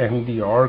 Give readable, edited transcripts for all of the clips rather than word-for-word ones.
ahmadi.org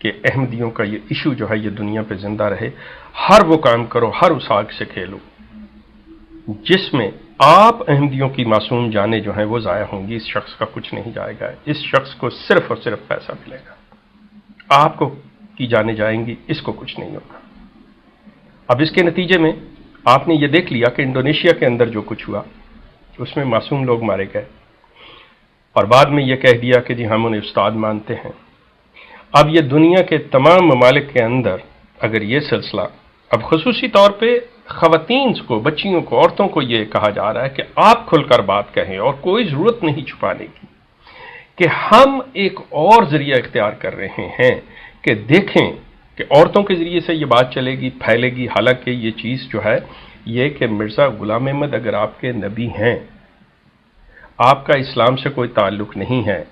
کہ احمدیوں کا یہ ایشو جو ہے یہ دنیا پہ زندہ رہے، ہر وہ کام کرو، ہر اس آگ سے کھیلو جس میں آپ احمدیوں کی معصوم جانیں جو ہیں وہ ضائع ہوں گی، اس شخص کا کچھ نہیں جائے گا، اس شخص کو صرف اور صرف پیسہ ملے گا، آپ کو کی جانیں جائیں گی، اس کو کچھ نہیں ہوگا۔ اب اس کے نتیجے میں آپ نے یہ دیکھ لیا کہ انڈونیشیا کے اندر جو کچھ ہوا اس میں معصوم لوگ مارے گئے، اور بعد میں یہ کہہ دیا کہ جی ہم انہیں استاد مانتے ہیں۔ اب یہ دنیا کے تمام ممالک کے اندر اگر یہ سلسلہ، اب خصوصی طور پہ خواتین کو، بچیوں کو، عورتوں کو یہ کہا جا رہا ہے کہ آپ کھل کر بات کہیں اور کوئی ضرورت نہیں چھپانے کی، کہ ہم ایک اور ذریعہ اختیار کر رہے ہیں کہ دیکھیں کہ عورتوں کے ذریعے سے یہ بات چلے گی، پھیلے گی، حالانکہ یہ چیز جو ہے یہ کہ مرزا غلام احمد اگر آپ کے نبی ہیں، آپ کا اسلام سے کوئی تعلق نہیں ہے،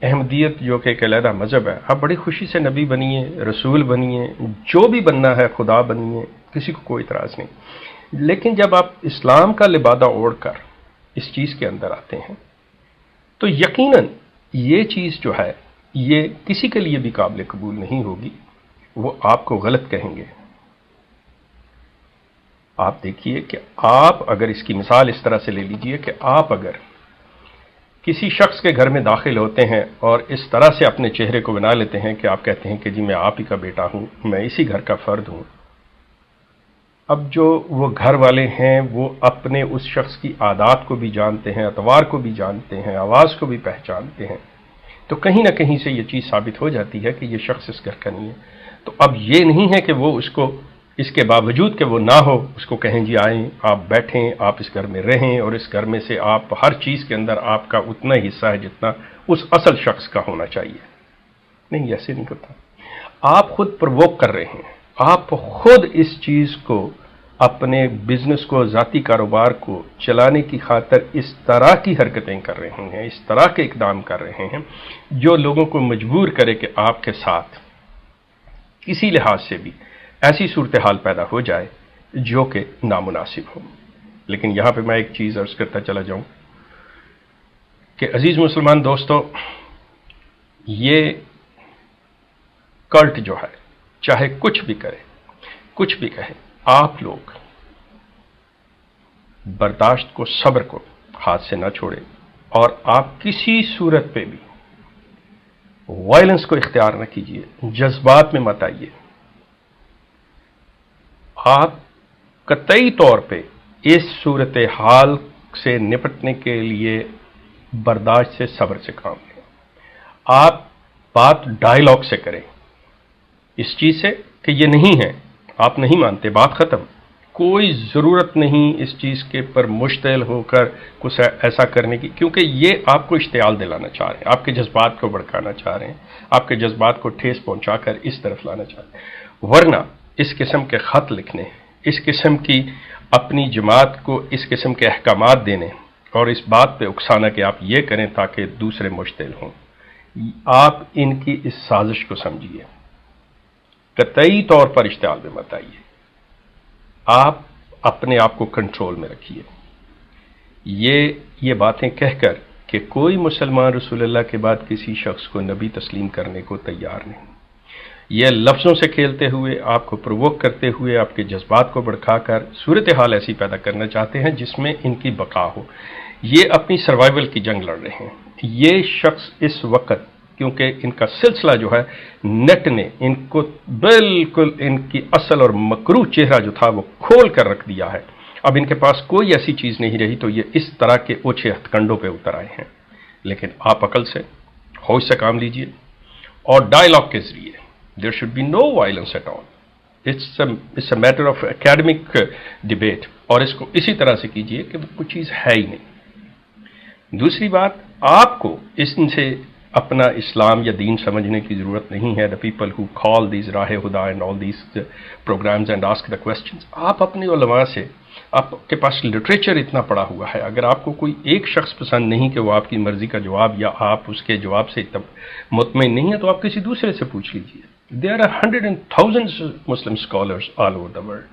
احمدیت جو کہ ایک علیحدہ مذہب ہے، آپ بڑی خوشی سے نبی بنیے، رسول بنیے، جو بھی بننا ہے خدا بنیے، کسی کو کوئی اعتراض نہیں، لیکن جب آپ اسلام کا لبادہ اوڑھ کر اس چیز کے اندر آتے ہیں تو یقیناً یہ چیز جو ہے یہ کسی کے لیے بھی قابل قبول نہیں ہوگی، وہ آپ کو غلط کہیں گے۔ آپ دیکھیے کہ آپ اگر اس کی مثال اس طرح سے لے لیجئے کہ آپ اگر کسی شخص کے گھر میں داخل ہوتے ہیں اور اس طرح سے اپنے چہرے کو بنا لیتے ہیں کہ آپ کہتے ہیں کہ جی میں آپ ہی کا بیٹا ہوں، میں اسی گھر کا فرد ہوں، اب جو وہ گھر والے ہیں وہ اپنے اس شخص کی عادات کو بھی جانتے ہیں، اطوار کو بھی جانتے ہیں، آواز کو بھی پہچانتے ہیں، تو کہیں نہ کہیں سے یہ چیز ثابت ہو جاتی ہے کہ یہ شخص اس گھر کا نہیں ہے۔ تو اب یہ نہیں ہے کہ وہ اس کو، اس کے باوجود کہ وہ نہ ہو، اس کو کہیں جی آئیں، آپ بیٹھیں، آپ اس گھر میں رہیں، اور اس گھر میں سے آپ ہر چیز کے اندر آپ کا اتنا ہی حصہ ہے جتنا اس اصل شخص کا ہونا چاہیے۔ نہیں، ایسے نہیں ہوتا۔ آپ خود پرووک کر رہے ہیں، آپ خود اس چیز کو، اپنے بزنس کو، ذاتی کاروبار کو چلانے کی خاطر اس طرح کی حرکتیں کر رہے ہیں، اس طرح کے اقدام کر رہے ہیں جو لوگوں کو مجبور کرے کہ آپ کے ساتھ کسی لحاظ سے بھی ایسی صورتحال پیدا ہو جائے جو کہ نامناسب ہو۔ لیکن یہاں پہ میں ایک چیز عرض کرتا چلا جاؤں کہ عزیز مسلمان دوستو، یہ کلٹ جو ہے چاہے کچھ بھی کرے، کچھ بھی کہے، آپ لوگ برداشت کو، صبر کو ہاتھ سے نہ چھوڑیں، اور آپ کسی صورت پہ بھی وائلنس کو اختیار نہ کیجیے، جذبات میں مت آئیے۔ آپ قطعی طور پہ اس صورتحال سے نپٹنے کے لیے برداشت سے، صبر سے کام لیں۔ آپ بات ڈائیلاگ سے کریں، اس چیز سے کہ یہ نہیں ہے، آپ نہیں مانتے، بات ختم، کوئی ضرورت نہیں اس چیز کے پر مشتعل ہو کر کچھ ایسا کرنے کی، کیونکہ یہ آپ کو اشتعال دلانا چاہ رہے ہیں، آپ کے جذبات کو بھڑکانا چاہ رہے ہیں، آپ کے جذبات کو ٹھیس پہنچا کر اس طرف لانا چاہ رہے ہیں۔ ورنہ اس قسم کے خط لکھنے، اس قسم کی اپنی جماعت کو اس قسم کے احکامات دینے اور اس بات پہ اکسانا کہ آپ یہ کریں تاکہ دوسرے مشتعل ہوں، آپ ان کی اس سازش کو سمجھیے، قطعی طور پر اشتعال میں مت آئیے، آپ اپنے آپ کو کنٹرول میں رکھیے۔ یہ باتیں کہہ کر کہ کوئی مسلمان رسول اللہ کے بعد کسی شخص کو نبی تسلیم کرنے کو تیار نہیں، یہ لفظوں سے کھیلتے ہوئے، آپ کو پرووک کرتے ہوئے، آپ کے جذبات کو بھڑکا کر صورتحال ایسی پیدا کرنا چاہتے ہیں جس میں ان کی بقا ہو۔ یہ اپنی سروائیول کی جنگ لڑ رہے ہیں۔ یہ شخص اس وقت، کیونکہ ان کا سلسلہ جو ہے نیٹ نے ان کو بالکل ان کی اصل اور مکروہ چہرہ جو تھا وہ کھول کر رکھ دیا ہے، اب ان کے پاس کوئی ایسی چیز نہیں رہی، تو یہ اس طرح کے اوچھے ہتھ کنڈوں پہ اتر آئے ہیں۔ لیکن آپ عقل سے، ہوش سے کام لیجئے، اور ڈائیلاگ کے ذریعے there should be no violence at all. It's a matter of academic debate، اور اس کو اسی طرح سے کیجئے کہ وہ کوئی چیز ہے ہی نہیں۔ دوسری بات، آپ کو اس سے اپنا اسلام یا دین سمجھنے کی ضرورت نہیں ہے۔ The people who call these راہ ہدا and all these programs and ask the questions، آپ اپنے علماء سے، آپ کے پاس لٹریچر اتنا پڑا ہوا ہے، اگر آپ کو کوئی ایک شخص پسند نہیں کہ وہ آپ کی مرضی کا جواب یا آپ اس کے جواب سے مطمئن نہیں ہے، تو آپ کسی دوسرے سے پوچھ لیجئے۔ There are hundreds and thousands Muslim scholars all over the world،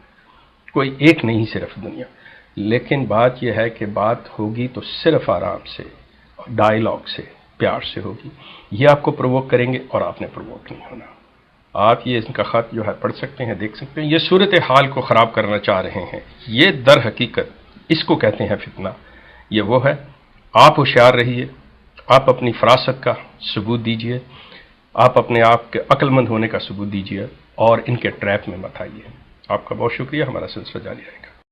کوئی ایک نہیں صرف دنیا۔ لیکن بات یہ ہے کہ بات ہوگی تو صرف آرام سے، ڈائیلاگ سے، پیار سے ہوگی۔ یہ آپ کو پرووک کریں گے اور آپ نے پرووک نہیں ہونا۔ آپ یہ ان کا خط جو ہے پڑھ سکتے ہیں، دیکھ سکتے ہیں۔ یہ صورتحال کو خراب کرنا چاہ رہے ہیں، یہ در حقیقت اس کو کہتے ہیں فتنہ۔ یہ وہ ہے، آپ ہوشیار رہیے، آپ اپنی فراست کا ثبوت دیجئے، آپ اپنے آپ کے عقل مند ہونے کا ثبوت دیجئے، اور ان کے ٹریپ میں مت آئیے۔ آپ کا بہت شکریہ، ہمارا سلسلہ جاری رہے گا۔